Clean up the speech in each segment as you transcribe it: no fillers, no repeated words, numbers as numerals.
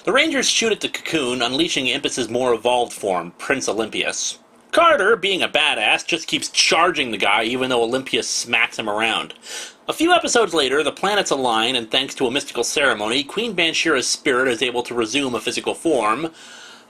The Rangers shoot at the cocoon, unleashing Impus's more evolved form, Prince Olympius. Carter, being a badass, just keeps charging the guy even though Olympius smacks him around. A few episodes later, the planets align, and thanks to a mystical ceremony, Queen Bansheera's spirit is able to resume a physical form,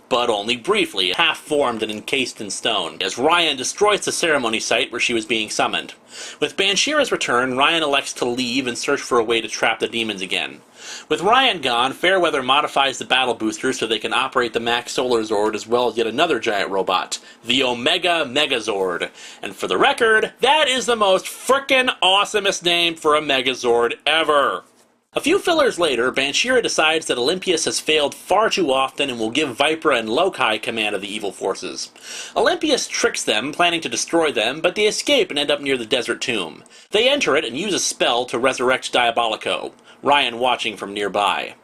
but only briefly, half-formed and encased in stone, as Ryan destroys the ceremony site where she was being summoned. With Bansheera's return, Ryan elects to leave and search for a way to trap the demons again. With Ryan gone, Fairweather modifies the battle boosters so they can operate the Max Solar Zord as well as yet another giant robot, the Omega Megazord. And for the record, that is the most frickin' awesomest name for a Megazord ever! A few fillers later, Bansheera decides that Olympius has failed far too often and will give Vipra and Loki command of the evil forces. Olympius tricks them, planning to destroy them, but they escape and end up near the desert tomb. They enter it and use a spell to resurrect Diabolico, Ryan watching from nearby.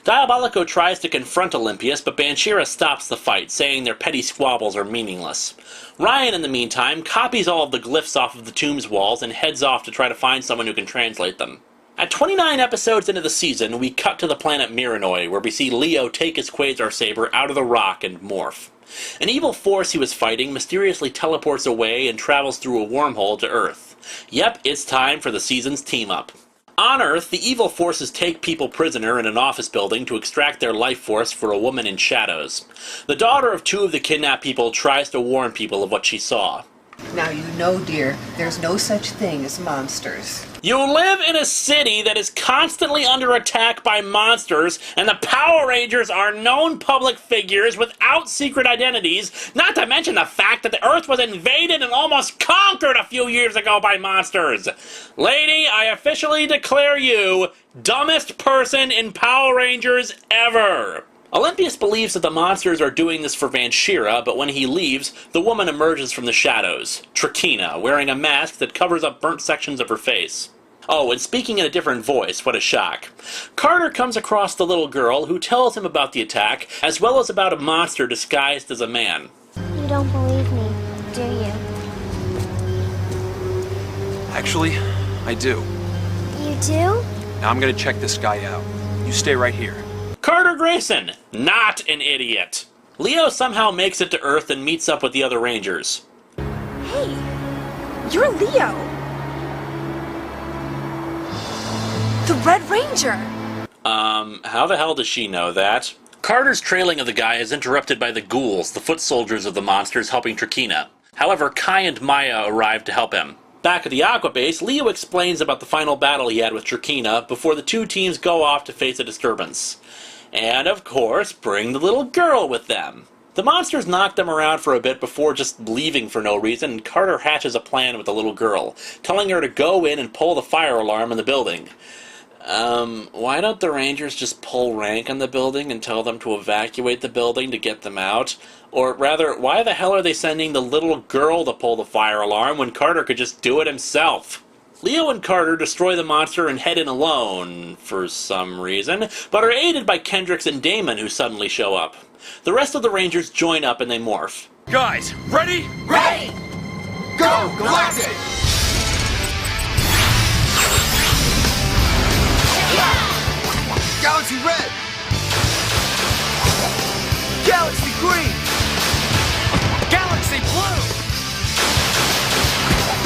Diabolico tries to confront Olympius, but Bansheera stops the fight, saying their petty squabbles are meaningless. Ryan, in the meantime, copies all of the glyphs off of the tomb's walls and heads off to try to find someone who can translate them. At 29 episodes into the season, we cut to the planet Miranoi, where we see Leo take his Quasar Saber out of the rock and morph. An evil force he was fighting mysteriously teleports away and travels through a wormhole to Earth. Yep, it's time for the season's team-up. On Earth, the evil forces take people prisoner in an office building to extract their life force for a woman in shadows. The daughter of two of the kidnapped people tries to warn people of what she saw. Now you know, dear, there's no such thing as monsters. You live in a city that is constantly under attack by monsters, and the Power Rangers are known public figures without secret identities, not to mention the fact that the Earth was invaded and almost conquered a few years ago by monsters. Lady, I officially declare you dumbest person in Power Rangers ever. Olympius believes that the monsters are doing this for Bansheera, but when he leaves, the woman emerges from the shadows, Trakina, wearing a mask that covers up burnt sections of her face. Oh, and speaking in a different voice, what a shock. Carter comes across the little girl, who tells him about the attack, as well as about a monster disguised as a man. You don't believe me, do you? Actually, I do. You do? Now I'm gonna check this guy out. You stay right here. Carter Grayson, not an idiot. Leo somehow makes it to Earth and meets up with the other Rangers. Hey, you're Leo. The Red Ranger. How the hell does she know that? Carter's trailing of the guy is interrupted by the ghouls, the foot soldiers of the monsters helping Trakina. However, Kai and Maya arrive to help him. Back at the Aqua Base, Leo explains about the final battle he had with Trakina before the two teams go off to face a disturbance. And, of course, bring the little girl with them. The monsters knock them around for a bit before just leaving for no reason, and Carter hatches a plan with the little girl, telling her to go in and pull the fire alarm in the building. Why don't the Rangers just pull rank on the building and tell them to evacuate the building to get them out? Or rather, why the hell are they sending the little girl to pull the fire alarm when Carter could just do it himself? Leo and Carter destroy the monster and head in alone, for some reason, but are aided by Kendricks and Damon, who suddenly show up. The rest of the Rangers join up and they morph. Guys, ready? Ready! Go, Galactic! Galaxy Red! Galaxy Green! Galaxy Blue.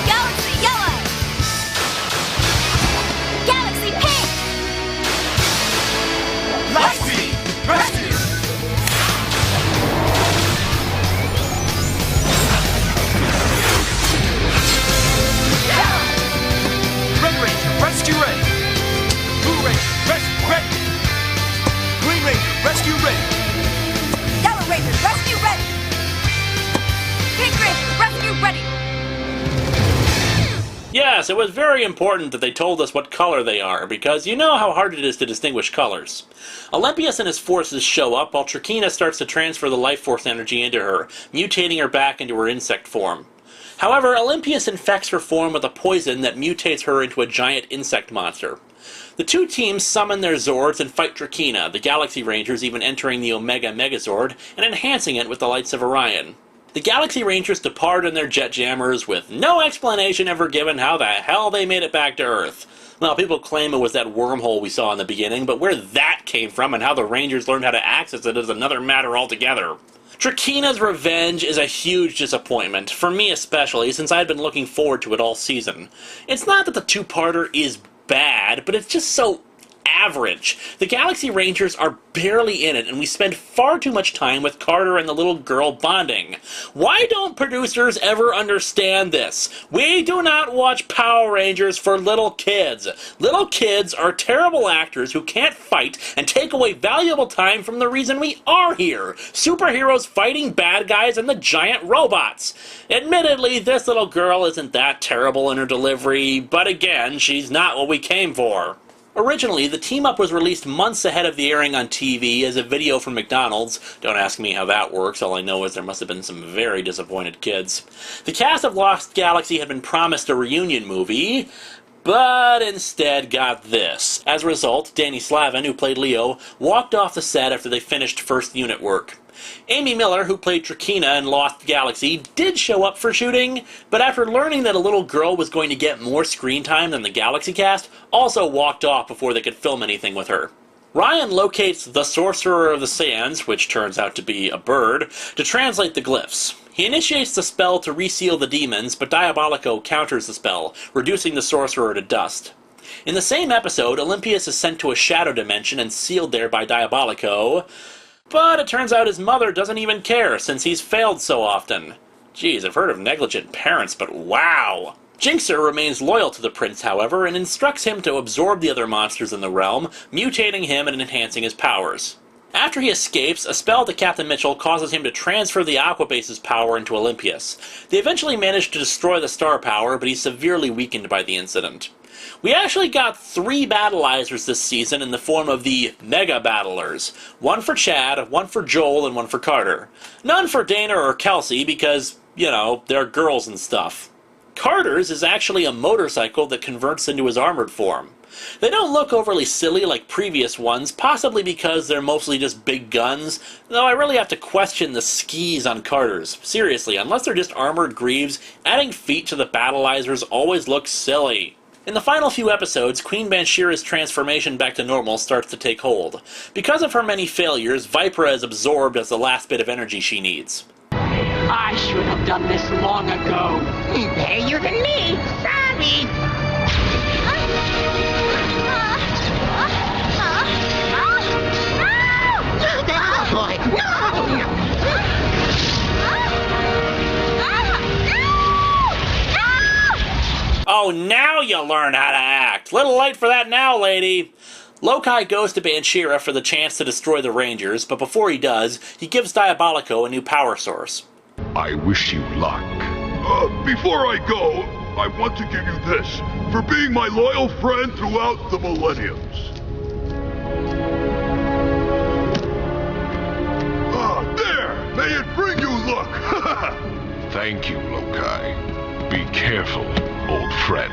Galaxy Yellow! Galaxy Pink! Lightspeed! Rescue! Red Ranger, rescue ready. Blue Ranger, rescue ready. Green Ranger, rescue ready! Yellow Ranger, rescue ready. Pink Ranger, rescue ready. Yes, it was very important that they told us what color they are, because you know how hard it is to distinguish colors. Olympius and his forces show up while Trakina starts to transfer the life force energy into her, mutating her back into her insect form. However, Olympius infects her form with a poison that mutates her into a giant insect monster. The two teams summon their Zords and fight Trakina, the Galaxy Rangers even entering the Omega Megazord and enhancing it with the lights of Orion. The Galaxy Rangers depart in their jet jammers with no explanation ever given how the hell they made it back to Earth. Well, people claim it was that wormhole we saw in the beginning, but where that came from and how the Rangers learned how to access it is another matter altogether. Trakeena's revenge is a huge disappointment, for me especially, since I had been looking forward to it all season. It's not that the two-parter is bad, but it's just so average. The Galaxy Rangers are barely in it, and we spend far too much time with Carter and the little girl bonding. Why don't producers ever understand this? We do not watch Power Rangers for little kids. Little kids are terrible actors who can't fight and take away valuable time from the reason we are here. Superheroes fighting bad guys and the giant robots. Admittedly, this little girl isn't that terrible in her delivery, but again, she's not what we came for. Originally, the team-up was released months ahead of the airing on TV as a video from McDonald's. Don't ask me how that works, all I know is there must have been some very disappointed kids. The cast of Lost Galaxy had been promised a reunion movie, but instead got this. As a result, Danny Slavin, who played Leo, walked off the set after they finished first unit work. Amy Miller, who played Trakeena in Lost Galaxy, did show up for shooting, but after learning that a little girl was going to get more screen time than the Galaxy cast, also walked off before they could film anything with her. Ryan locates the Sorcerer of the Sands, which turns out to be a bird, to translate the glyphs. He initiates the spell to reseal the demons, but Diabolico counters the spell, reducing the Sorcerer to dust. In the same episode, Olympius is sent to a shadow dimension and sealed there by Diabolico, but it turns out his mother doesn't even care, since he's failed so often. Geez, I've heard of negligent parents, but wow! Jinxer remains loyal to the prince, however, and instructs him to absorb the other monsters in the realm, mutating him and enhancing his powers. After he escapes, a spell to Captain Mitchell causes him to transfer the Aquabase's power into Olympius. They eventually manage to destroy the star power, but he's severely weakened by the incident. We actually got 3 Battleizers this season in the form of the Mega Battlers. One for Chad, one for Joel, and one for Carter. None for Dana or Kelsey because, you know, they're girls and stuff. Carter's is actually a motorcycle that converts into his armored form. They don't look overly silly like previous ones, possibly because they're mostly just big guns, though I really have to question the skis on Carter's. Seriously, unless they're just armored greaves, adding feet to the Battleizers always looks silly. In the final few episodes, Queen Banshira's transformation back to normal starts to take hold. Because of her many failures, Vipera is absorbed as the last bit of energy she needs. I should have done this long ago. You're than me, sorry. Oh boy, no! Oh, now you learn how to act! Little late for that now, lady! Lokai goes to Banshira for the chance to destroy the Rangers, but before he does, he gives Diabolico a new power source. I wish you luck. Before I go, I want to give you this for being my loyal friend throughout the millenniums. There! May it bring you luck! Thank you, Lokai. Be careful, old friend.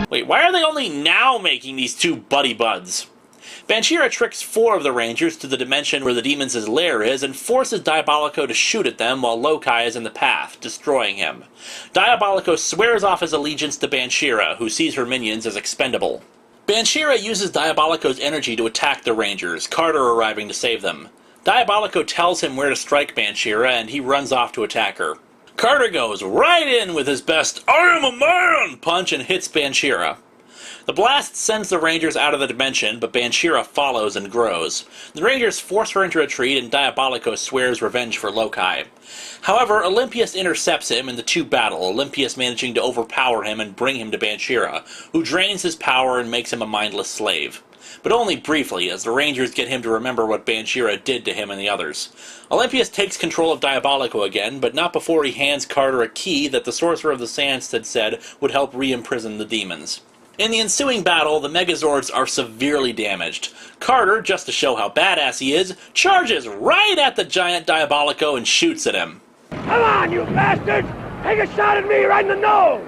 Wait, why are they only now making these two buddy buds? Banshira tricks 4 of the Rangers to the dimension where the demons' lair is and forces Diabolico to shoot at them while Lokai is in the path, destroying him. Diabolico swears off his allegiance to Banshira, who sees her minions as expendable. Banshira uses Diabolico's energy to attack the Rangers, Carter arriving to save them. Diabolico tells him where to strike Banshira, and he runs off to attack her. Carter goes right in with his best "I am a man" punch and hits Banshira. The blast sends the Rangers out of the dimension, but Banshira follows and grows. The Rangers force her into retreat, and Diabolico swears revenge for Lokai. However, Olympius intercepts him, and the two battle, Olympius managing to overpower him and bring him to Banshira, who drains his power and makes him a mindless slave. But only briefly, as the Rangers get him to remember what Banshira did to him and the others. Olympius takes control of Diabolico again, but not before he hands Carter a key that the Sorcerer of the Sands had said would help re-imprison the demons. In the ensuing battle, the Megazords are severely damaged. Carter, just to show how badass he is, charges right at the giant Diabolico and shoots at him. Come on, you bastards! Take a shot at me right in the nose!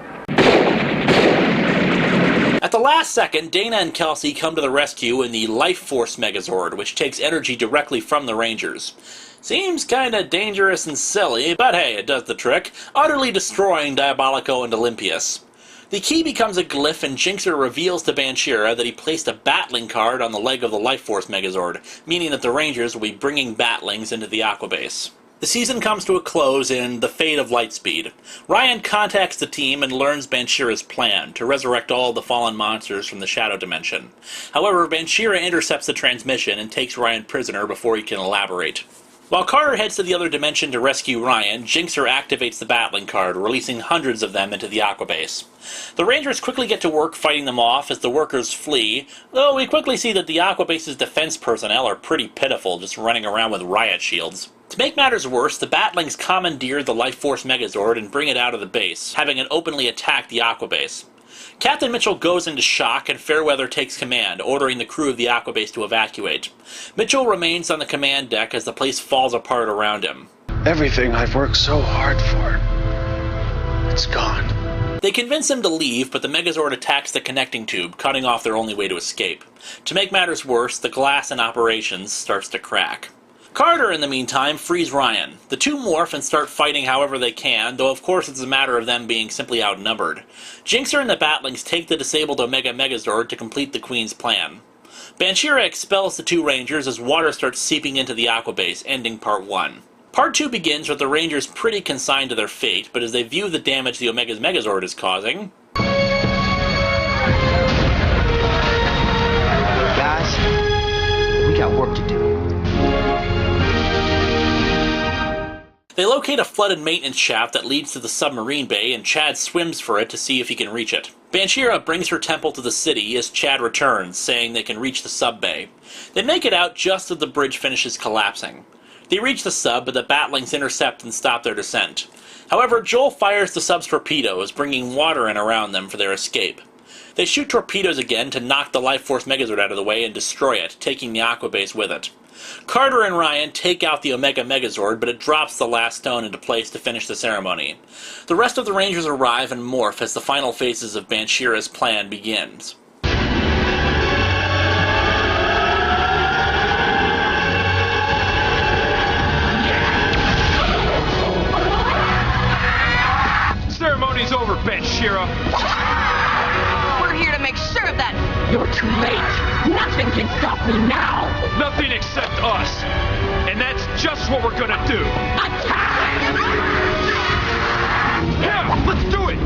At the last second, Dana and Kelsey come to the rescue in the Life Force Megazord, which takes energy directly from the Rangers. Seems kinda dangerous and silly, but hey, it does the trick, utterly destroying Diabolico and Olympius. The key becomes a glyph, and Jinxer reveals to Banshira that he placed a battling card on the leg of the Life Force Megazord, meaning that the Rangers will be bringing batlings into the Aquabase. The season comes to a close in The Fate of Lightspeed. Ryan contacts the team and learns Banshira's plan to resurrect all the fallen monsters from the Shadow Dimension. However, Banshira intercepts the transmission and takes Ryan prisoner before he can elaborate. While Carter heads to the other dimension to rescue Ryan, Jinxer activates the battling card, releasing hundreds of them into the Aquabase. The Rangers quickly get to work fighting them off as the workers flee, though we quickly see that the Aquabase's defense personnel are pretty pitiful, just running around with riot shields. To make matters worse, the Batlings commandeer the Life Force Megazord and bring it out of the base, having it openly attack the Aquabase. Captain Mitchell goes into shock, and Fairweather takes command, ordering the crew of the Aquabase to evacuate. Mitchell remains on the command deck as the place falls apart around him. Everything I've worked so hard for, it's gone. They convince him to leave, but the Megazord attacks the connecting tube, cutting off their only way to escape. To make matters worse, the glass in operations starts to crack. Carter, in the meantime, frees Ryan. The two morph and start fighting however they can, though of course it's a matter of them being simply outnumbered. Jinxer and the Batlings take the disabled Omega Megazord to complete the Queen's plan. Banshira expels the two Rangers as water starts seeping into the Aquabase, ending Part 1. Part 2 begins with the Rangers pretty consigned to their fate, but as they view the damage the Omega's Megazord is causing... Guys, we got work to do. They locate a flooded maintenance shaft that leads to the submarine bay, and Chad swims for it to see if he can reach it. Banshira brings her temple to the city as Chad returns, saying they can reach the sub bay. They make it out just as the bridge finishes collapsing. They reach the sub, but the Batlings intercept and stop their descent. However, Joel fires the sub's torpedoes, bringing water in around them for their escape. They shoot torpedoes again to knock the Life Force Megazord out of the way and destroy it, taking the Aquabase with it. Carter and Ryan take out the Omega Megazord, but it drops the last stone into place to finish the ceremony. The rest of the Rangers arrive and morph as the final phases of Banshira's plan begins. Ceremony's over, Banshira. We're here to make sure of that. You're too late. Nothing can stop me now. Nothing except us. And that's just what we're gonna do. Attack! Yeah, let's do it!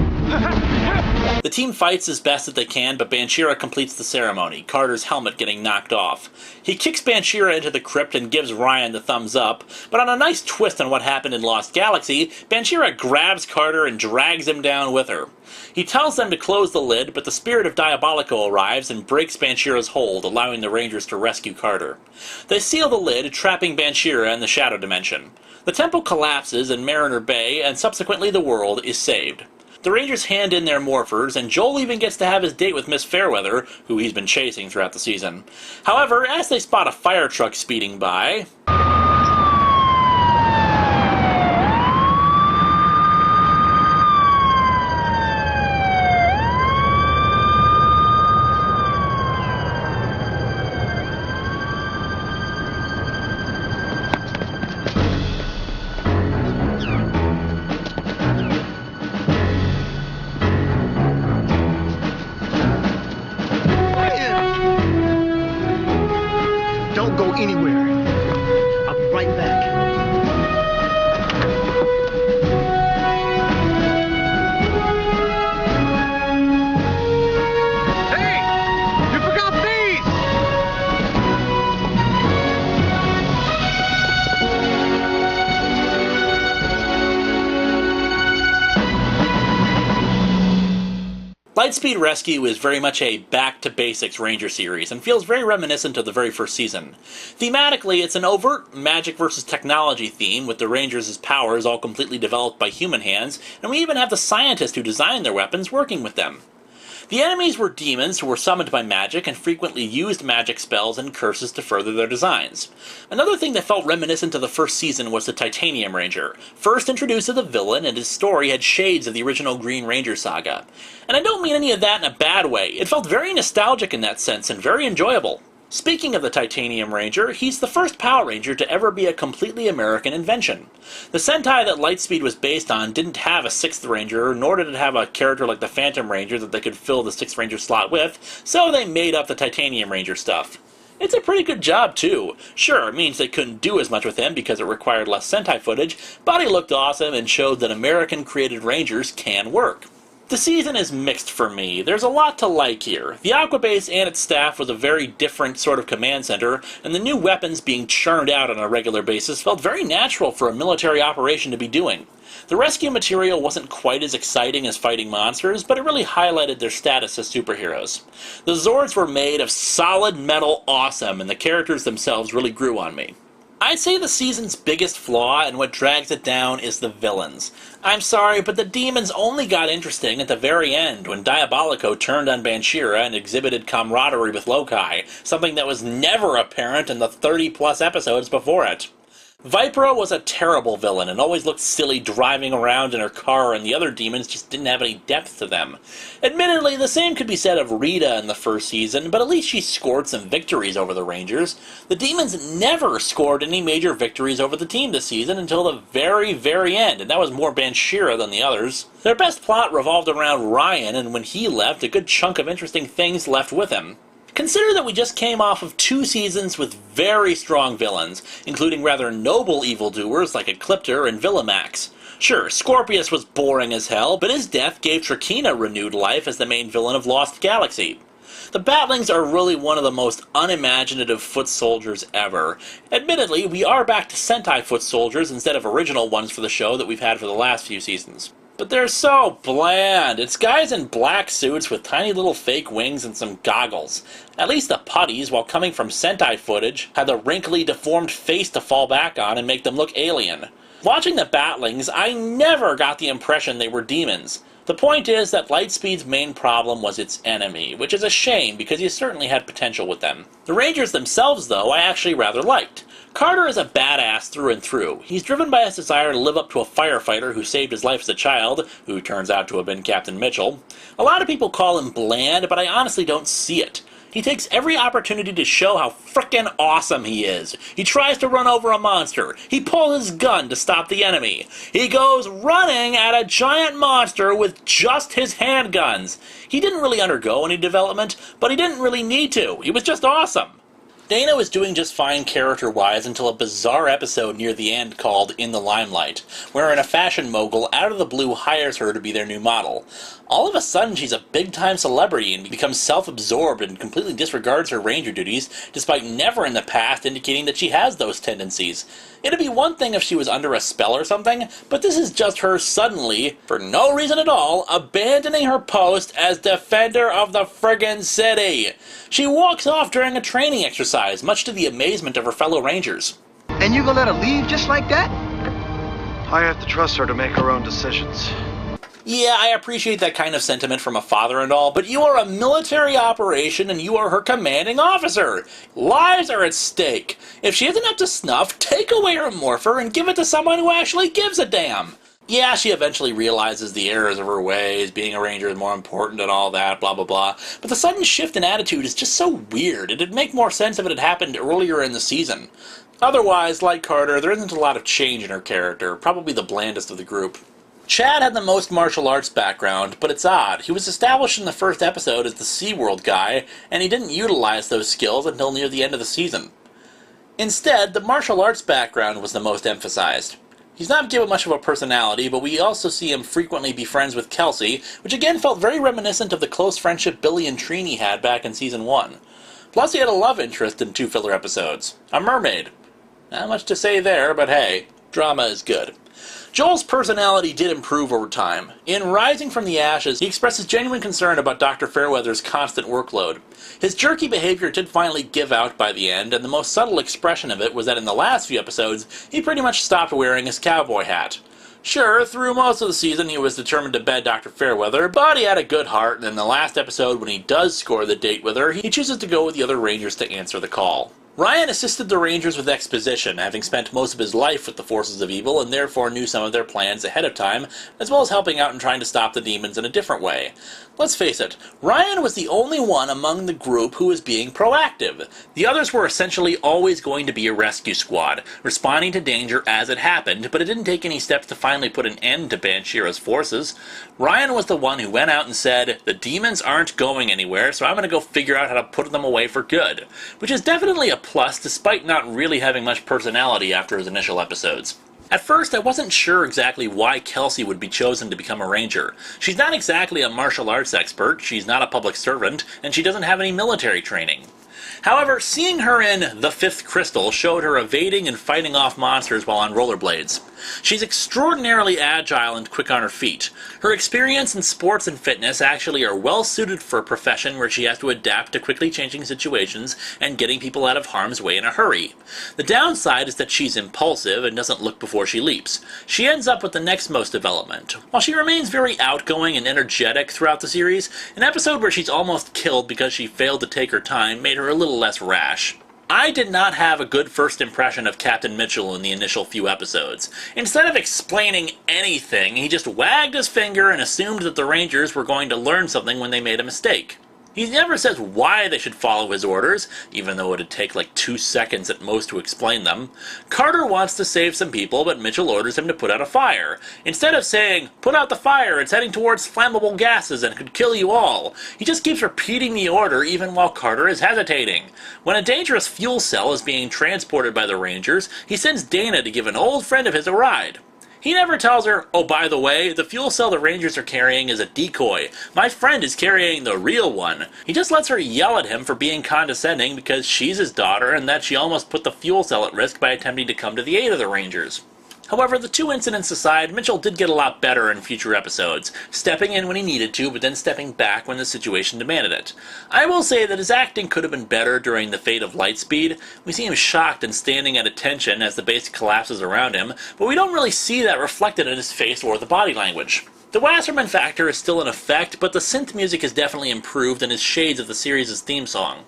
The team fights as best that they can, but Banshira completes the ceremony, Carter's helmet getting knocked off. He kicks Banshira into the crypt and gives Ryan the thumbs up, but on a nice twist on what happened in Lost Galaxy, Banshira grabs Carter and drags him down with her. He tells them to close the lid, but the spirit of Diabolico arrives and breaks Banshira's hold, allowing the Rangers to rescue Carter. They seal the lid, trapping Banshira in the Shadow Dimension. The temple collapses in Mariner Bay, and subsequently the world is saved. The Rangers hand in their morphers, and Joel even gets to have his date with Miss Fairweather, who he's been chasing throughout the season. However, as they spot a fire truck speeding by... Don't go anywhere. I'll be right back. Hey! You forgot these! Lightspeed Rescue is very much a back-to-basics Ranger series, and feels very reminiscent of the very first season. Thematically, it's an overt magic versus technology theme, with the Rangers' powers all completely developed by human hands, and we even have the scientists who designed their weapons working with them. The enemies were demons who were summoned by magic and frequently used magic spells and curses to further their designs. Another thing that felt reminiscent of the first season was the Titanium Ranger, first introduced as a villain, and his story had shades of the original Green Ranger saga. And I don't mean any of that in a bad way, it felt very nostalgic in that sense and very enjoyable. Speaking of the Titanium Ranger, he's the first Power Ranger to ever be a completely American invention. The Sentai that Lightspeed was based on didn't have a 6th Ranger, nor did it have a character like the Phantom Ranger that they could fill the 6th Ranger slot with, so they made up the Titanium Ranger stuff. It's a pretty good job, too. Sure, it means they couldn't do as much with him because it required less Sentai footage, but he looked awesome and showed that American-created Rangers can work. The season is mixed for me. There's a lot to like here. The Aqua Base and its staff was a very different sort of command center, and the new weapons being churned out on a regular basis felt very natural for a military operation to be doing. The rescue material wasn't quite as exciting as fighting monsters, but it really highlighted their status as superheroes. The Zords were made of solid metal awesome, and the characters themselves really grew on me. I'd say the season's biggest flaw and what drags it down is the villains. I'm sorry, but the demons only got interesting at the very end when Diabolico turned on Banshira and exhibited camaraderie with Lokai, something that was never apparent in the 30-plus episodes before it. Vipera was a terrible villain and always looked silly driving around in her car, and the other demons just didn't have any depth to them. Admittedly, the same could be said of Rita in the first season, but at least she scored some victories over the Rangers. The demons never scored any major victories over the team this season until the very, very end, and that was more Banshira than the others. Their best plot revolved around Ryan, and when he left, a good chunk of interesting things left with him. Consider that we just came off of 2 seasons with very strong villains, including rather noble evildoers like Ecliptor and Villamax. Sure, Scorpius was boring as hell, but his death gave Trakina renewed life as the main villain of Lost Galaxy. The Batlings are really one of the most unimaginative foot soldiers ever. Admittedly, we are back to Sentai foot soldiers instead of original ones for the show that we've had for the last few seasons. But they're so bland. It's guys in black suits with tiny little fake wings and some goggles. At least the putties, while coming from Sentai footage, had the wrinkly, deformed face to fall back on and make them look alien. Watching the Batlings, I never got the impression they were demons. The point is that Lightspeed's main problem was its enemy, which is a shame because he certainly had potential with them. The Rangers themselves, though, I actually rather liked. Carter is a badass through and through. He's driven by his desire to live up to a firefighter who saved his life as a child, who turns out to have been Captain Mitchell. A lot of people call him bland, but I honestly don't see it. He takes every opportunity to show how frickin' awesome he is. He tries to run over a monster. He pulls his gun to stop the enemy. He goes running at a giant monster with just his handguns. He didn't really undergo any development, but he didn't really need to. He was just awesome. Dana was doing just fine character-wise until a bizarre episode near the end called In the Limelight, wherein a fashion mogul out of the blue hires her to be their new model. All of a sudden she's a big-time celebrity and becomes self-absorbed and completely disregards her ranger duties, despite never in the past indicating that she has those tendencies. It'd be one thing if she was under a spell or something, but this is just her suddenly, for no reason at all, abandoning her post as defender of the friggin' city. She walks off during a training exercise, much to the amazement of her fellow rangers. And you gonna let her leave just like that? I have to trust her to make her own decisions. Yeah, I appreciate that kind of sentiment from a father and all, but you are a military operation and you are her commanding officer. Lives are at stake. If she isn't up to snuff, take away her morpher and give it to someone who actually gives a damn. Yeah, she eventually realizes the errors of her ways, being a ranger is more important and all that, blah blah blah, but the sudden shift in attitude is just so weird. It'd make more sense if it had happened earlier in the season. Otherwise, like Carter, there isn't a lot of change in her character, probably the blandest of the group. Chad had the most martial arts background, but it's odd. He was established in the first episode as the SeaWorld guy, and he didn't utilize those skills until near the end of the season. Instead, the martial arts background was the most emphasized. He's not given much of a personality, but we also see him frequently be friends with Kelsey, which again felt very reminiscent of the close friendship Billy and Trini had back in Season 1. Plus he had a love interest in 2 filler episodes. A mermaid. Not much to say there, but hey, drama is good. Joel's personality did improve over time. In Rising from the Ashes, he expresses genuine concern about Dr. Fairweather's constant workload. His jerky behavior did finally give out by the end, and the most subtle expression of it was that in the last few episodes, he pretty much stopped wearing his cowboy hat. Sure, through most of the season he was determined to bed Dr. Fairweather, but he had a good heart, and in the last episode when he does score the date with her, he chooses to go with the other Rangers to answer the call. Ryan assisted the Rangers with exposition, having spent most of his life with the forces of evil and therefore knew some of their plans ahead of time, as well as helping out in trying to stop the demons in a different way. Let's face it, Ryan was the only one among the group who was being proactive. The others were essentially always going to be a rescue squad, responding to danger as it happened, but it didn't take any steps to finally put an end to Banshira's forces. Ryan was the one who went out and said, "The demons aren't going anywhere, so I'm going to go figure out how to put them away for good," which is definitely a plus despite not really having much personality after his initial episodes. At first, I wasn't sure exactly why Kelsey would be chosen to become a ranger. She's not exactly a martial arts expert, she's not a public servant, and she doesn't have any military training. However, seeing her in The Fifth Crystal showed her evading and fighting off monsters while on rollerblades. She's extraordinarily agile and quick on her feet. Her experience in sports and fitness actually are well suited for a profession where she has to adapt to quickly changing situations and getting people out of harm's way in a hurry. The downside is that she's impulsive and doesn't look before she leaps. She ends up with the next most development. While she remains very outgoing and energetic throughout the series, an episode where she's almost killed because she failed to take her time made her a little less rash. I did not have a good first impression of Captain Mitchell in the initial few episodes. Instead of explaining anything, he just wagged his finger and assumed that the Rangers were going to learn something when they made a mistake. He never says why they should follow his orders, even though it'd take like 2 seconds at most to explain them. Carter wants to save some people, but Mitchell orders him to put out a fire. Instead of saying, "Put out the fire, it's heading towards flammable gases and could kill you all," he just keeps repeating the order even while Carter is hesitating. When a dangerous fuel cell is being transported by the Rangers, he sends Dana to give an old friend of his a ride. He never tells her, "Oh, by the way, the fuel cell the Rangers are carrying is a decoy. My friend is carrying the real one." He just lets her yell at him for being condescending because she's his daughter and that she almost put the fuel cell at risk by attempting to come to the aid of the Rangers. However, the two incidents aside, Mitchell did get a lot better in future episodes, stepping in when he needed to, but then stepping back when the situation demanded it. I will say that his acting could have been better during the fate of Lightspeed. We see him shocked and standing at attention as the base collapses around him, but we don't really see that reflected in his face or the body language. The Wasserman factor is still in effect, but the synth music has definitely improved and is shades of the series' theme song.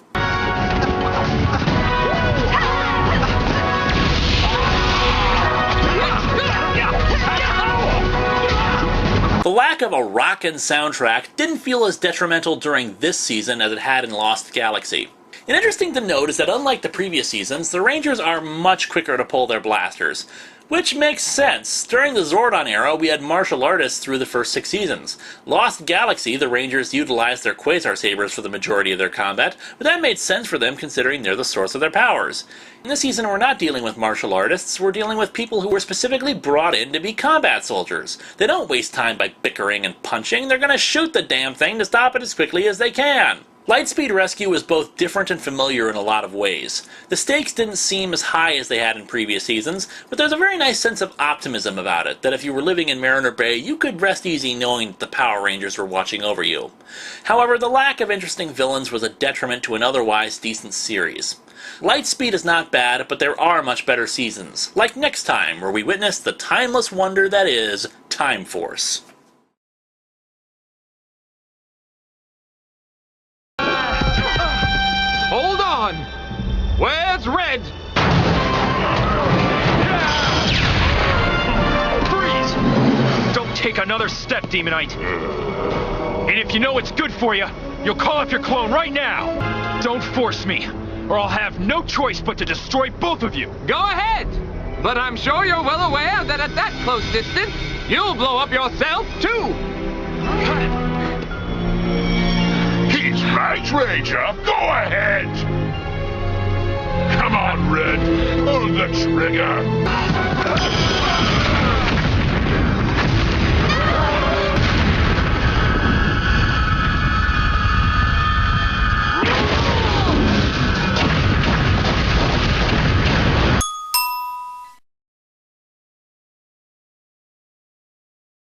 The lack of a rockin' soundtrack didn't feel as detrimental during this season as it had in Lost Galaxy. And interesting to note is that unlike the previous seasons, the Rangers are much quicker to pull their blasters. Which makes sense. During the Zordon era, we had martial artists through the first 6 seasons. Lost Galaxy, the Rangers utilized their Quasar sabers for the majority of their combat, but that made sense for them considering they're the source of their powers. In this season, we're not dealing with martial artists, we're dealing with people who were specifically brought in to be combat soldiers. They don't waste time by bickering and punching, they're gonna shoot the damn thing to stop it as quickly as they can. Lightspeed Rescue is both different and familiar in a lot of ways. The stakes didn't seem as high as they had in previous seasons, but there's a very nice sense of optimism about it, that if you were living in Mariner Bay, you could rest easy knowing that the Power Rangers were watching over you. However, the lack of interesting villains was a detriment to an otherwise decent series. Lightspeed is not bad, but there are much better seasons, like Next Time, where we witness the timeless wonder that is Time Force. Hold on! Where's Red? Freeze! Don't take another step, Demonite. And if you know what's good for you, you'll call up your clone right now. Don't force me, or I'll have no choice but to destroy both of you. Go ahead! But I'm sure you're well aware that at that close distance, you'll blow up yourself, too! He's right, Ranger. Go ahead. Come on, Red. Pull the trigger.